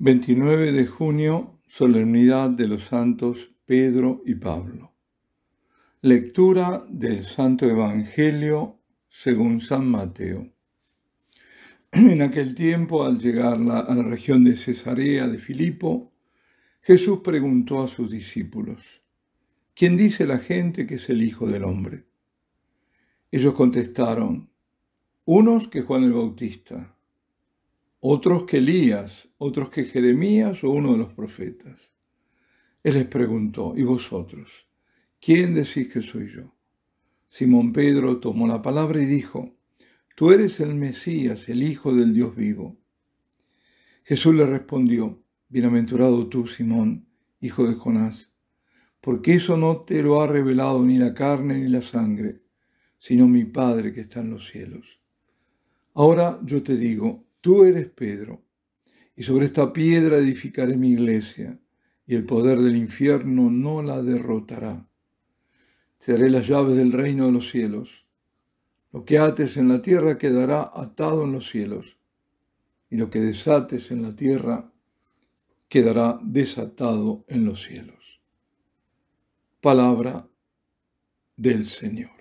29 de junio, solemnidad de los santos Pedro y Pablo. Lectura del Santo Evangelio según San Mateo. En aquel tiempo, al llegar a la región de Cesarea de Filipo, Jesús preguntó a sus discípulos: ¿Quién dice la gente que es el Hijo del Hombre? Ellos contestaron: unos que Juan el Bautista, otros que Elías, otros que Jeremías o uno de los profetas. Él les preguntó: ¿y vosotros? ¿Quién decís que soy yo? Simón Pedro tomó la palabra y dijo: Tú eres el Mesías, el Hijo del Dios vivo. Jesús le respondió: Bienaventurado tú, Simón, hijo de Jonás, porque eso no te lo ha revelado ni la carne ni la sangre, sino mi Padre que está en los cielos. Ahora yo te digo: tú eres Pedro, y sobre esta piedra edificaré mi iglesia, y el poder del infierno no la derrotará. Te daré las llaves del reino de los cielos. Lo que ates en la tierra quedará atado en los cielos, y lo que desates en la tierra quedará desatado en los cielos. Palabra del Señor.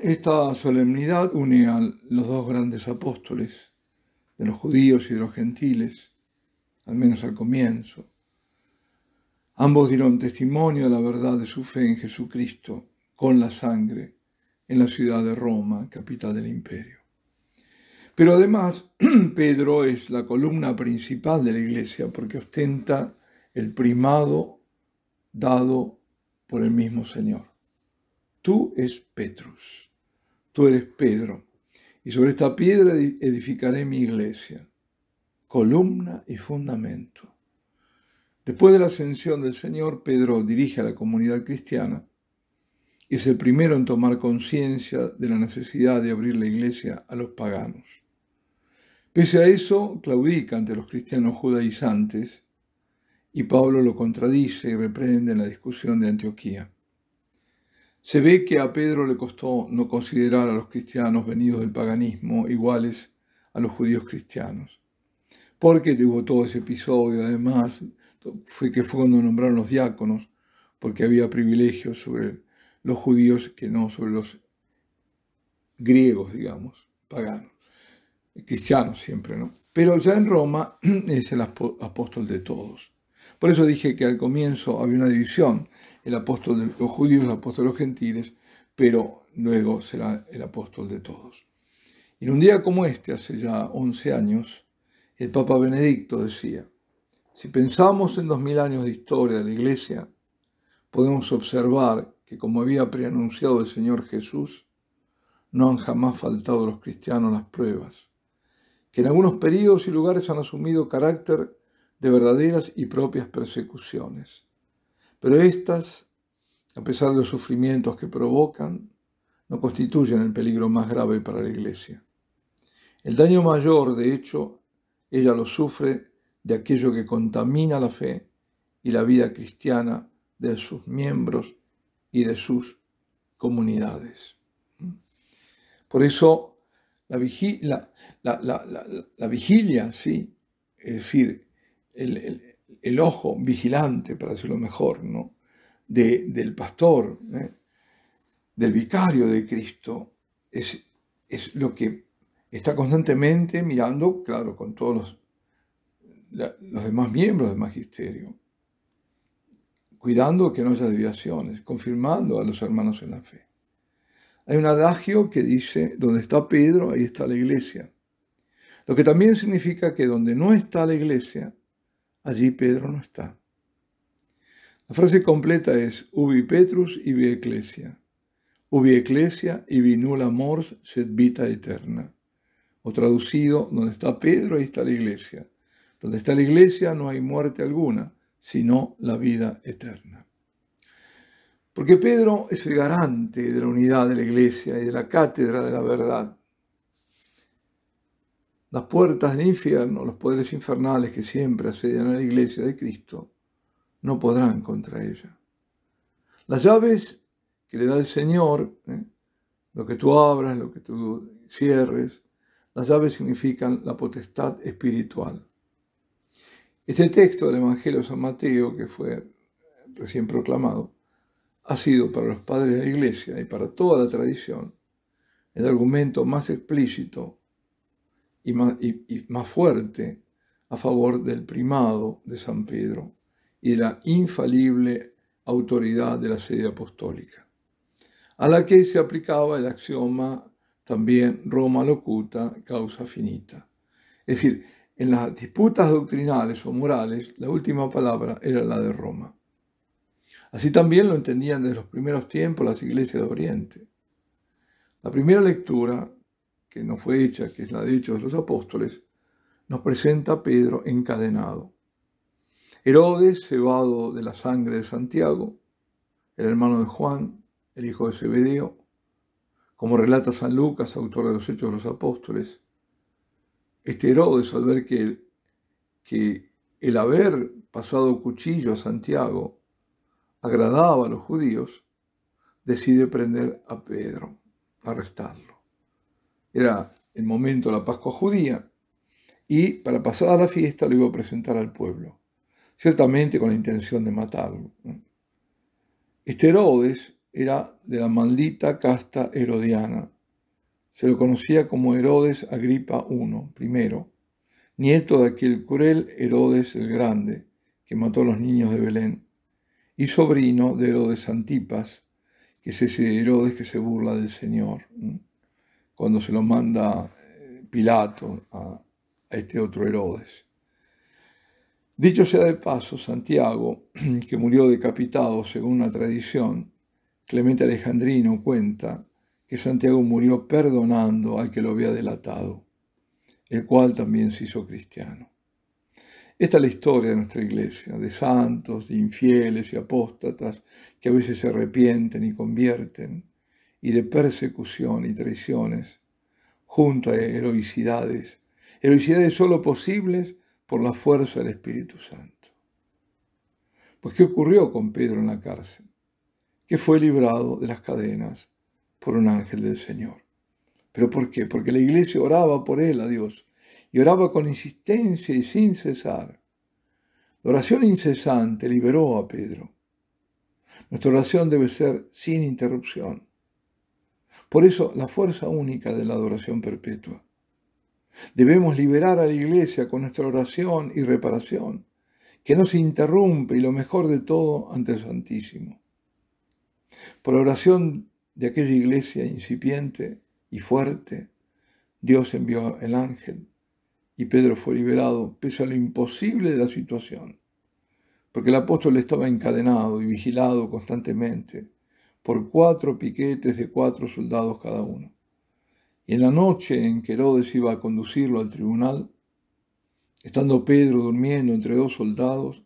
Esta solemnidad une a los dos grandes apóstoles, de los judíos y de los gentiles, al menos al comienzo. Ambos dieron testimonio de la verdad de su fe en Jesucristo con la sangre en la ciudad de Roma, capital del imperio. Pero además, Pedro es la columna principal de la iglesia porque ostenta el primado dado por el mismo Señor. Tú es Petrus, tú eres Pedro, y sobre esta piedra edificaré mi iglesia, columna y fundamento. Después de la ascensión del Señor, Pedro dirige a la comunidad cristiana y es el primero en tomar conciencia de la necesidad de abrir la iglesia a los paganos. Pese a eso, claudica ante los cristianos judaizantes y Pablo lo contradice y reprende en la discusión de Antioquía. Se ve que a Pedro le costó no considerar a los cristianos venidos del paganismo iguales a los judíos cristianos, porque tuvo todo ese episodio. Además, fue cuando nombraron los diáconos, porque había privilegios sobre los judíos que no sobre los griegos, digamos, paganos, cristianos siempre, ¿no? Pero ya en Roma es el apóstol de todos. Por eso dije que al comienzo había una división, el apóstol de los judíos, el apóstol de los gentiles, pero luego será el apóstol de todos. Y en un día como este, hace ya 11 años, el Papa Benedicto decía: si pensamos en 2000 años de historia de la Iglesia, podemos observar que, como había preanunciado el Señor Jesús, no han jamás faltado a los cristianos las pruebas, que en algunos períodos y lugares han asumido carácter de verdaderas y propias persecuciones. Pero estas, a pesar de los sufrimientos que provocan, no constituyen el peligro más grave para la Iglesia. El daño mayor, de hecho, ella lo sufre de aquello que contamina la fe y la vida cristiana de sus miembros y de sus comunidades. Por eso la vigilia, sí, es decir, el ojo vigilante, para decirlo mejor, ¿no?, del pastor, del vicario de Cristo, es lo que está constantemente mirando, claro, con todos los demás miembros del magisterio, cuidando que no haya desviaciones, confirmando a los hermanos en la fe. Hay un adagio que dice: donde está Pedro, ahí está la iglesia. Lo que también significa que donde no está la iglesia, allí Pedro no está. La frase completa es: ubi Petrus ibi ecclesia. Ubi ecclesia ibi nulla mors sed vita eterna. O traducido: donde está Pedro, ahí está la iglesia. Donde está la iglesia no hay muerte alguna, sino la vida eterna. Porque Pedro es el garante de la unidad de la iglesia y de la cátedra de la verdad. Las puertas del infierno, los poderes infernales que siempre asedian a la iglesia de Cristo, no podrán contra ella. Las llaves que le da el Señor, lo que tú abras, lo que tú cierres, Las llaves significan la potestad espiritual. Este texto del Evangelio de San Mateo, que fue recién proclamado, ha sido para los padres de la Iglesia y para toda la tradición el argumento más explícito y más fuerte a favor del primado de San Pedro y de la infalible autoridad de la sede apostólica, a la que se aplicaba el axioma también Roma locuta, causa finita. Es decir, en las disputas doctrinales o morales, la última palabra era la de Roma. Así también lo entendían desde los primeros tiempos las iglesias de Oriente. La primera lectura, que no fue hecha, que es la de Hechos de los Apóstoles, nos presenta a Pedro encadenado. Herodes, cebado de la sangre de Santiago, el hermano de Juan, el hijo de Zebedeo, como relata San Lucas, autor de los Hechos de los Apóstoles. Este Herodes, al ver que el haber pasado cuchillo a Santiago agradaba a los judíos, decide prender a Pedro, arrestarlo. Era el momento de la Pascua judía y para pasar a la fiesta lo iba a presentar al pueblo, ciertamente con la intención de matarlo. Este Herodes era de la maldita casta herodiana. Se lo conocía como Herodes Agripa I, nieto de aquel cruel Herodes el Grande que mató a los niños de Belén, y sobrino de Herodes Antipas, que es ese Herodes que se burla del Señor, cuando se lo manda Pilato a este otro Herodes. Dicho sea de paso, Santiago, que murió decapitado según una tradición, Clemente Alejandrino cuenta que Santiago murió perdonando al que lo había delatado, el cual también se hizo cristiano. Esta es la historia de nuestra iglesia, de santos, de infieles y apóstatas que a veces se arrepienten y convierten, y de persecución y traiciones, junto a heroicidades solo posibles por la fuerza del Espíritu Santo. Pues, ¿qué ocurrió con Pedro en la cárcel? Que fue librado de las cadenas por un ángel del Señor. ¿Pero por qué? Porque la iglesia oraba por él a Dios, y oraba con insistencia y sin cesar. La oración incesante liberó a Pedro. Nuestra oración debe ser sin interrupción. Por eso, la fuerza única de la adoración perpetua. Debemos liberar a la iglesia con nuestra oración y reparación, que no se interrumpe y lo mejor de todo ante el Santísimo. Por la oración de aquella iglesia incipiente y fuerte, Dios envió el ángel y Pedro fue liberado pese a lo imposible de la situación, porque el apóstol estaba encadenado y vigilado constantemente por 4 piquetes de 4 soldados cada uno. Y en la noche en que Herodes iba a conducirlo al tribunal, estando Pedro durmiendo entre 2 soldados,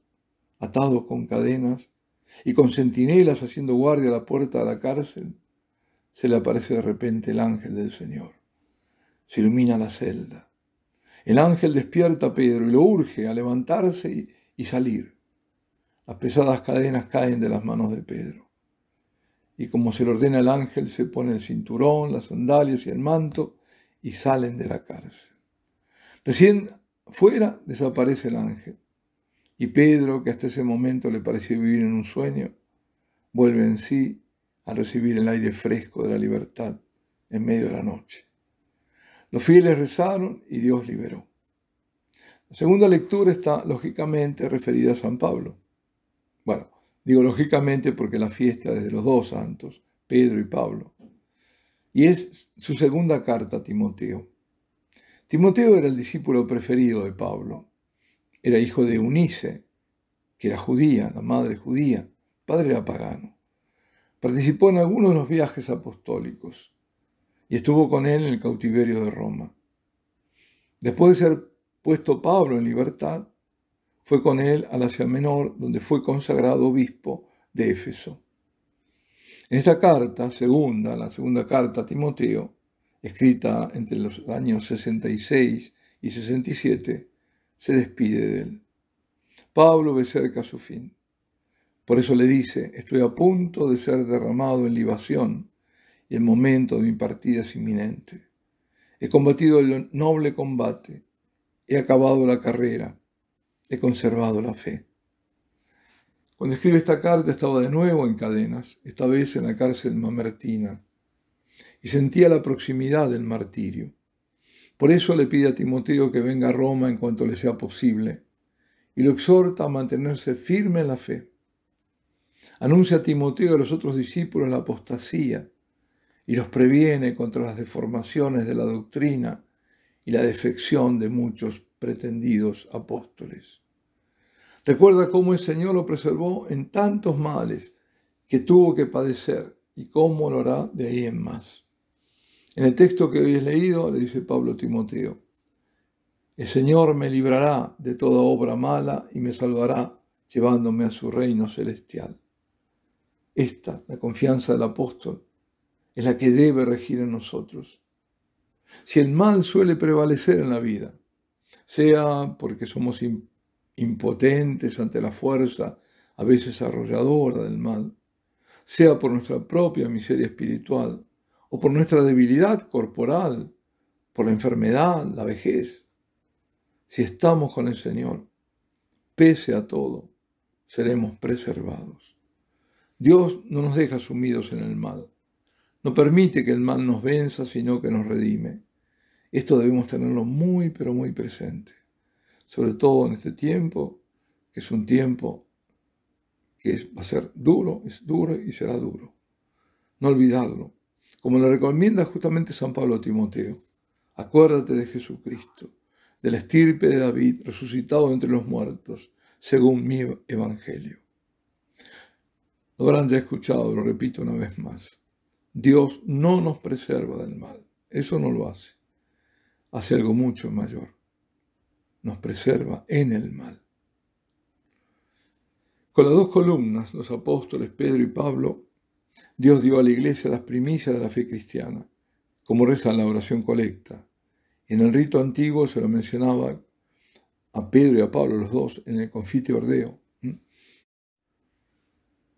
atados con cadenas, y con centinelas haciendo guardia a la puerta de la cárcel, se le aparece de repente el ángel del Señor. Se ilumina la celda. El ángel despierta a Pedro y lo urge a levantarse y salir. Las pesadas cadenas caen de las manos de Pedro. Y como se le ordena al ángel, se pone el cinturón, las sandalias y el manto y salen de la cárcel. Recién fuera desaparece el ángel. Y Pedro, que hasta ese momento le pareció vivir en un sueño, vuelve en sí al recibir el aire fresco de la libertad en medio de la noche. Los fieles rezaron y Dios liberó. La segunda lectura está lógicamente referida a San Pablo. Bueno, digo lógicamente porque la fiesta es de los 2 santos, Pedro y Pablo. Y es su segunda carta a Timoteo. Timoteo era el discípulo preferido de Pablo. Era hijo de Eunice, que era judía, la madre judía, padre era pagano. Participó en algunos de los viajes apostólicos y estuvo con él en el cautiverio de Roma. Después de ser puesto Pablo en libertad, fue con él al Asia Menor, donde fue consagrado obispo de Éfeso. En esta carta, la segunda carta a Timoteo, escrita entre los años 66 y 67, se despide de él. Pablo ve cerca su fin. Por eso le dice: estoy a punto de ser derramado en libación y el momento de mi partida es inminente. He combatido el noble combate, he acabado la carrera, he conservado la fe. Cuando escribe esta carta estaba de nuevo en cadenas, esta vez en la cárcel mamertina, y sentía la proximidad del martirio. Por eso le pide a Timoteo que venga a Roma en cuanto le sea posible, y lo exhorta a mantenerse firme en la fe. Anuncia a Timoteo y a los otros discípulos la apostasía, y los previene contra las deformaciones de la doctrina y la defección de muchos pretendidos apóstoles. Recuerda cómo el Señor lo preservó en tantos males que tuvo que padecer y cómo lo hará de ahí en más. En el texto que hoy es leído, le dice Pablo a Timoteo: el Señor me librará de toda obra mala y me salvará llevándome a su reino celestial. Esta, la confianza del apóstol, es la que debe regir en nosotros. Si el mal suele prevalecer en la vida, sea porque somos impotentes ante la fuerza, a veces arrolladora del mal, sea por nuestra propia miseria espiritual o por nuestra debilidad corporal, por la enfermedad, la vejez, si estamos con el Señor, pese a todo, seremos preservados. Dios no nos deja sumidos en el mal. No permite que el mal nos venza, sino que nos redime. Esto debemos tenerlo muy, pero muy presente. Sobre todo en este tiempo, que es un tiempo que va a ser duro, es duro y será duro. No olvidarlo. Como le recomienda justamente San Pablo a Timoteo: acuérdate de Jesucristo, de la estirpe de David, resucitado entre los muertos, según mi evangelio. Lo habrán ya escuchado, lo repito una vez más. Dios no nos preserva del mal. Eso no lo hace. Hace algo mucho mayor. Nos preserva en el mal. Con las dos columnas, los apóstoles Pedro y Pablo, Dios dio a la iglesia las primicias de la fe cristiana, como reza en la oración colecta. En el rito antiguo se lo mencionaba a Pedro y a Pablo, los dos, en el Confiteor Deo.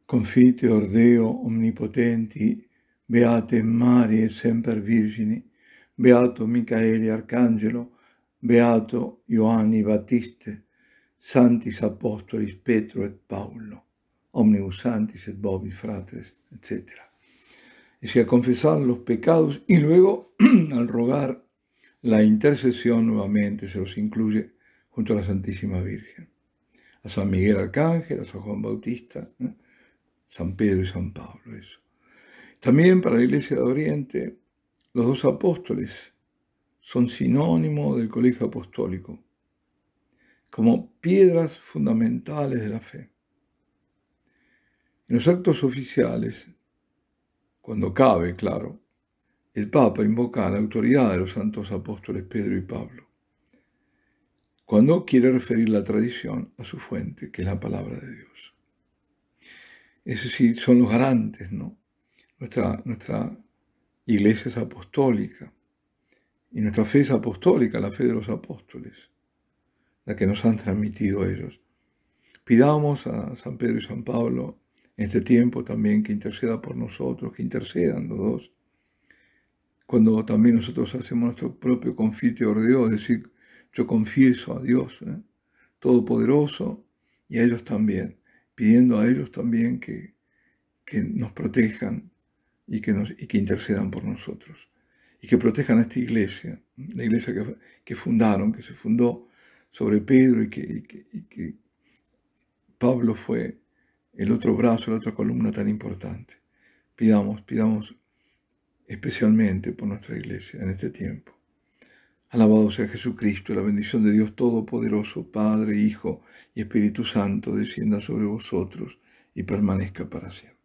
Confiteor Deo omnipotenti, beate Marie semper Virgini, beato Micaeli Arcangelo, beato Ioanni Battiste, Santis Apostolis Petro et Paulo, omnibus santis et vobis fratres, etc. Es que al confesar los pecados y luego al rogar la intercesión nuevamente se los incluye junto a la Santísima Virgen, a San Miguel Arcángel, a San Juan Bautista, San Pedro y San Pablo. Eso. También para la Iglesia de Oriente, los dos apóstoles son sinónimo del colegio apostólico, como piedras fundamentales de la fe. En los actos oficiales, cuando cabe, claro, el Papa invoca la autoridad de los santos apóstoles Pedro y Pablo, cuando quiere referir la tradición a su fuente, que es la palabra de Dios. Es decir, son los garantes, ¿no? Nuestra iglesia es apostólica y nuestra fe es apostólica, la fe de los apóstoles, la que nos han transmitido ellos. Pidamos a San Pedro y San Pablo en este tiempo también que interceda por nosotros, que intercedan los dos, cuando también nosotros hacemos nuestro propio Confiteor Deo, es decir, yo confieso a Dios Todopoderoso y a ellos también, pidiendo a ellos también que nos protejan y que intercedan por nosotros y que protejan a esta iglesia, la iglesia que fundaron, que se fundó sobre Pedro y que Pablo fue el otro brazo, la otra columna tan importante. Pidamos especialmente por nuestra iglesia en este tiempo. Alabado sea Jesucristo, la bendición de Dios Todopoderoso, Padre, Hijo y Espíritu Santo, descienda sobre vosotros y permanezca para siempre.